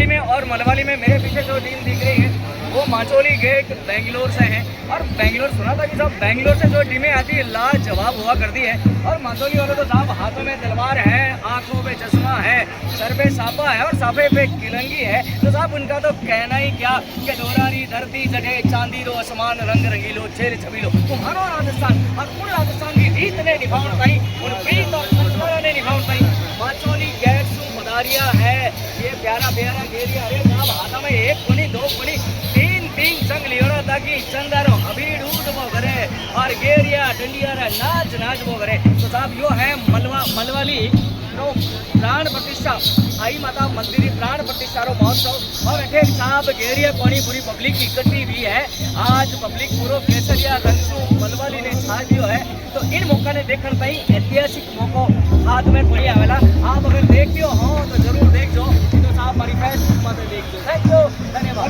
मलवाली में, और मलवाली में मेरे पीछे जो टीम दिख रही है वो माचोली गेट बेंगलोर से है। और बेंगलोर सुना था कि साहब बेंगलोर से जो टीमें आती है लाजवाब हुआ करती है। और माचोली वाले तो साहब हाथों में तलवार है, आंखों पे चश्मा है, सर पे साफा है और साफे पे किलंगी है। तो साहब उनका तो कहना ही क्या कि डोरारी धरती जगह चांदी दो आसमान रंग रंगीलो छेल छबीलो तुम्हारो राजस्थान और उन राजस्थान की रीत ने निभाउण ताई, उन प्रीत और संस्कार ने निभाउण ताई माचोली गेट सु पधारिया है। ये प्यारा प्यारा गेरिया अरे साहब हाथा में एक कोनी दो कोनी तीन तीन संग लियोड़ा ताकि चंदारो हबीड़ ऊट वो करे और गेरिया डंडिया रे नाच नाच वो करे। तो साहब यो है मलवाली नो प्राण प्रतिष्ठा आई माता मंदिर प्राण प्रतिष्ठा रो महोत्सव। और अठे साहब गेरिया कोनी पूरी पब्लिक इकट्ठी हुई है। आज पब्लिक पूरो केसरिया रंग सु मलवाली ने छा दियो है। तो इन मौका ने देखने ताई ऐतिहासिक मौको हाथ में कोनी आवेला। आप अगर देखियो हो तो जरूर देखो। तो साहब हमारी फेसबुक पर देखियो। थैंक यू, धन्यवाद।